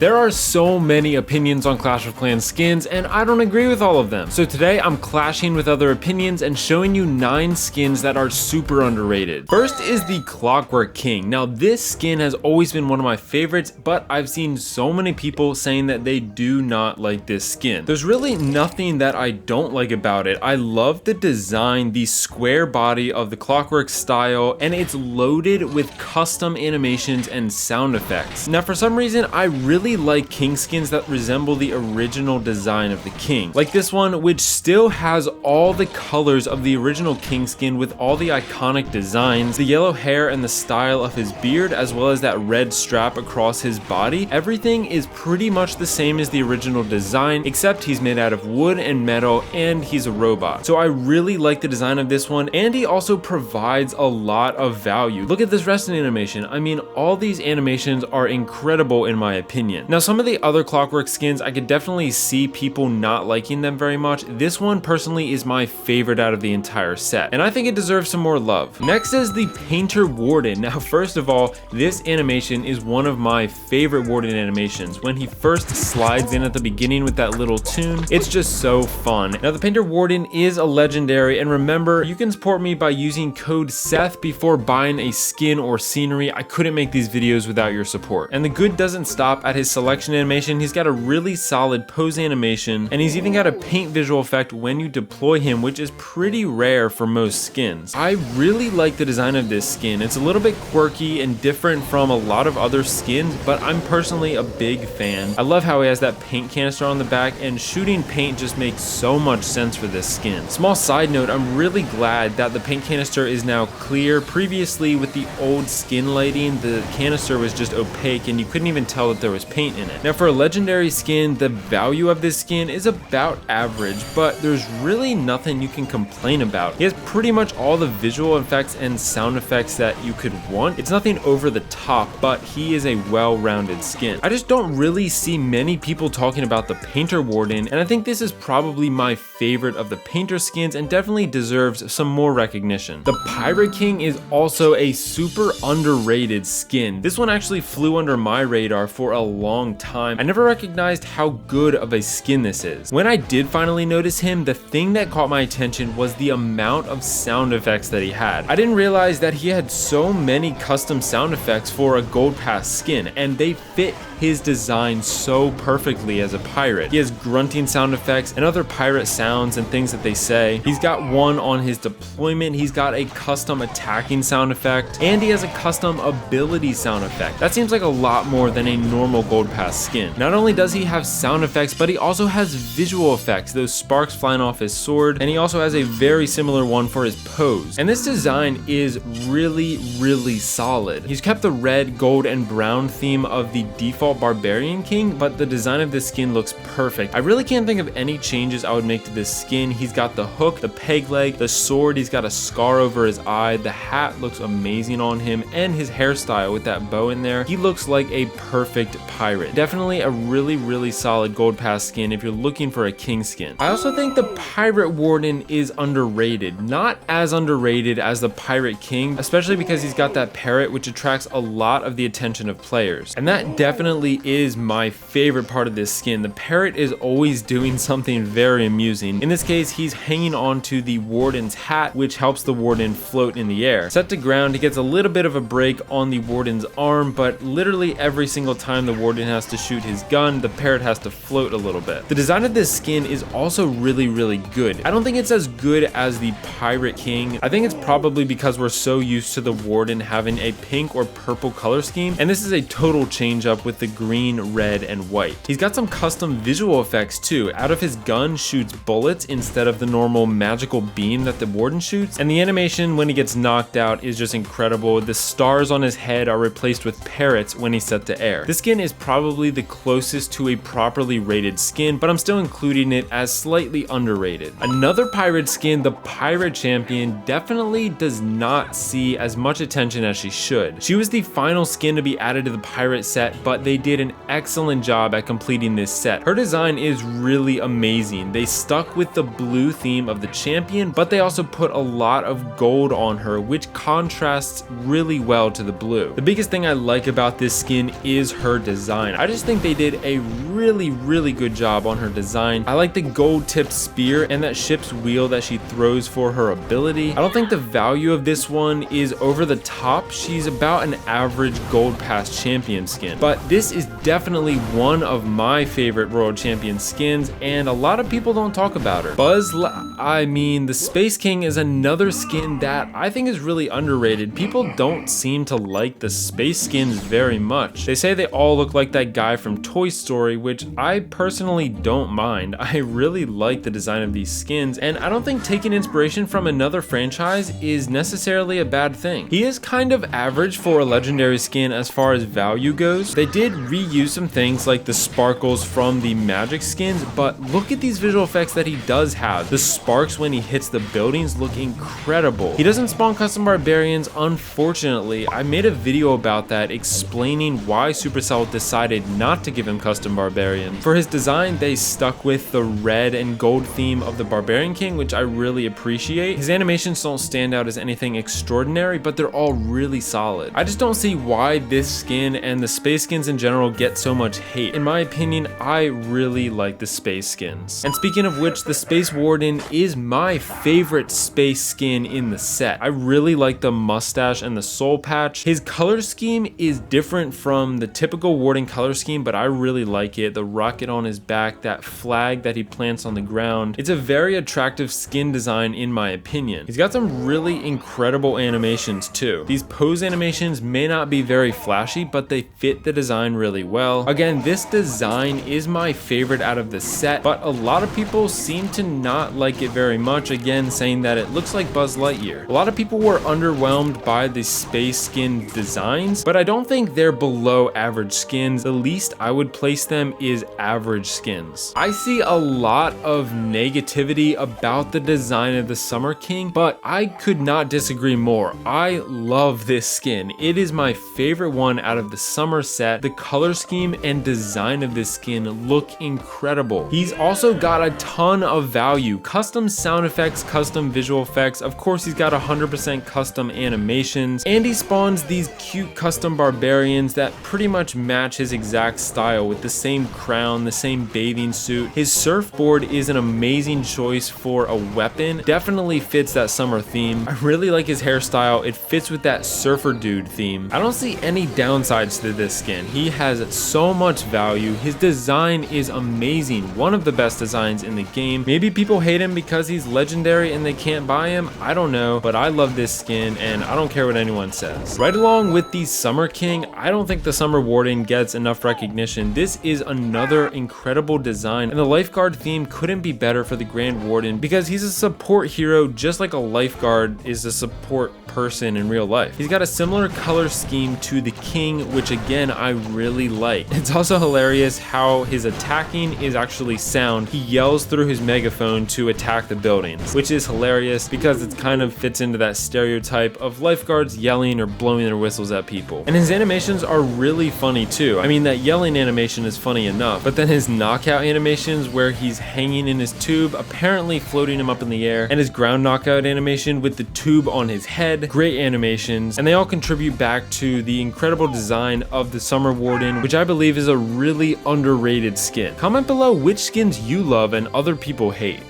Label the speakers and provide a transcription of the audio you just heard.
Speaker 1: There are so many opinions on Clash of Clans skins, and I don't agree with all of them. So today I'm clashing with other opinions and showing you 9 skins that are super underrated. First is the Clockwork King. Now this skin has always been one of my favorites, but I've seen so many people saying that they do not like this skin. There's really nothing that I don't like about it. I love the design, the square body of the Clockwork style, and it's loaded with custom animations and sound effects. Now for some reason, I really like king skins that resemble the original design of the king. Like this one, which still has all the colors of the original king skin with all the iconic designs, the yellow hair and the style of his beard, as well as that red strap across his body. Everything is pretty much the same as the original design, except he's made out of wood and metal and he's a robot. So I really like the design of this one, and he also provides a lot of value. Look at this resting animation. I mean, all these animations are incredible in my opinion. Now some of the other Clockwork skins, I could definitely see people not liking them very much. This one personally is my favorite out of the entire set, and I think it deserves some more love. Next is the Painter Warden. Now first of all, this animation is one of my favorite Warden animations. When he first slides in at the beginning with that little tune, it's just so fun. Now the Painter Warden is a legendary, and remember, you can support me by using code Seth before buying a skin or scenery. I couldn't make these videos without your support. And the good doesn't stop at his selection animation. He's got a really solid pose animation, and he's even got a paint visual effect when you deploy him, which is pretty rare for most skins. I really like the design of this skin. It's a little bit quirky and different from a lot of other skins, but I'm personally a big fan. I love how he has that paint canister on the back, and shooting paint just makes so much sense for this skin. Small side note, I'm really glad that the paint canister is now clear. Previously with the old skin lighting, the canister was just opaque and you couldn't even tell that there was paint in it. Now for a legendary skin, the value of this skin is about average, but there's really nothing you can complain about. He has pretty much all the visual effects and sound effects that you could want. It's nothing over the top, but he is a well-rounded skin. I just don't really see many people talking about the Painter Warden, and I think this is probably my favorite of the painter skins and definitely deserves some more recognition. The Pirate King is also a super underrated skin. This one actually flew under my radar for a long time. I never recognized how good of a skin this is. When I did finally notice him, the thing that caught my attention was the amount of sound effects that he had. I didn't realize that he had so many custom sound effects for a gold pass skin, and they fit his design so perfectly as a pirate. He has grunting sound effects and other pirate sounds and things that they say. He's got one on his deployment. He's got a custom attacking sound effect, and he has a custom ability sound effect. That seems like a lot more than a normal gold pass skin. Not only does he have sound effects, but he also has visual effects, those sparks flying off his sword, and he also has a very similar one for his pose. And this design is really solid. He's kept the red, gold, and brown theme of the default Barbarian King, but the design of this skin looks perfect. I really can't think of any changes I would make to this skin. He's got the hook, the peg leg, the sword, he's got a scar over his eye, the hat looks amazing on him, and his hairstyle with that bow in there. He looks like a perfect pirate. Definitely a really solid gold pass skin if you're looking for a king skin. I also think the Pirate Warden is underrated. Not as underrated as the Pirate King, especially because he's got that parrot, which attracts a lot of the attention of players. And that definitely is my favorite part of this skin. The parrot is always doing something very amusing. In this case, he's hanging on to the warden's hat, which helps the warden float in the air. Set to ground, he gets a little bit of a break on the warden's arm, but literally every single time the warden has to shoot his gun, the parrot has to float a little bit. The design of this skin is also really good. I don't think it's as good as the Pirate King. I think it's probably because we're so used to the warden having a pink or purple color scheme, and this is a total change up with the green, red, and white. He's got some custom visual effects too. Out of his gun shoots bullets instead of the normal magical beam that the warden shoots, and the animation when he gets knocked out is just incredible. The stars on his head are replaced with parrots when he's set to air. This skin is probably the closest to a properly rated skin, but I'm still including it as slightly underrated. Another pirate skin, the Pirate Champion, definitely does not see as much attention as she should. She was the final skin to be added to the pirate set, but they did an excellent job at completing this set. Her design is really amazing. They stuck with the blue theme of the champion, but they also put a lot of gold on her, which contrasts really well to the blue. The biggest thing I like about this skin is her design. design. I just think they did a really good job on her design. I like the gold tipped spear and that ship's wheel that she throws for her ability. I don't think the value of this one is over the top. She's about an average gold pass champion skin, but this is definitely one of my favorite Royal Champion skins, and a lot of people don't talk about her. The Space King is another skin that I think is really underrated. People don't seem to like the space skins very much. They say they all look like that guy from Toy Story, which I personally don't mind. I really like the design of these skins, and I don't think taking inspiration from another franchise is necessarily a bad thing. He is kind of average for a legendary skin as far as value goes. They did reuse some things like the sparkles from the magic skins, but look at these visual effects that he does have. The sparks when he hits the buildings look incredible. He doesn't spawn custom barbarians, unfortunately. I made a video about that explaining why Supercell decided not to give him custom barbarian. For his design, they stuck with the red and gold theme of the Barbarian King, which I really appreciate. His animations don't stand out as anything extraordinary, but they're all really solid. I just don't see why this skin and the space skins in general get so much hate. In my opinion, I really like the space skins. And speaking of which, the Space Warden is my favorite space skin in the set. I really like the mustache and the soul patch. His color scheme is different from the typical Warden color scheme, but I really like it. The rocket on his back, that flag that he plants on the ground. It's a very attractive skin design in my opinion. He's got some really incredible animations too. These pose animations may not be very flashy, but they fit the design really well. Again, this design is my favorite out of the set, but a lot of people seem to not like it very much, again saying that it looks like Buzz Lightyear. A lot of people were underwhelmed by the space skin designs, but I don't think they're below average skins. The least I would place them is average skins. I see a lot of negativity about the design of the Summer King, but I could not disagree more. I love this skin. It is my favorite one out of the summer set. The color scheme and design of this skin look incredible. He's also got a ton of value. Custom sound effects, custom visual effects. Of course, he's got 100% custom animations, and he spawns these cute custom barbarians that pretty much match his exact style with the same crown, the same bathing suit. His surfboard is an amazing choice for a weapon. Definitely fits that summer theme. I really like his hairstyle. It fits with that surfer dude theme. I don't see any downsides to this skin. He has so much value. His design is amazing. One of the best designs in the game. Maybe people hate him because he's legendary and they can't buy him. I don't know, but I love this skin and I don't care what anyone says. Right along with the Summer King, I don't think the Summer Warden gets enough recognition. This is another incredible design, and the lifeguard theme couldn't be better for the Grand Warden because he's a support hero just like a lifeguard is a support person in real life. He's got a similar color scheme to the King, which again I really like. It's also hilarious how his attacking is actually sound. He yells through his megaphone to attack the buildings, which is hilarious because it kind of fits into that stereotype of lifeguards yelling or blowing their whistles at people. And his animations are really funny too. I mean, that yelling animation is funny enough, but then his knockout animations where he's hanging in his tube, apparently floating him up in the air, and his ground knockout animation with the tube on his head, great animations, and they all contribute back to the incredible design of the Summer Warden, which I believe is a really underrated skin. Comment below which skins you love and other people hate.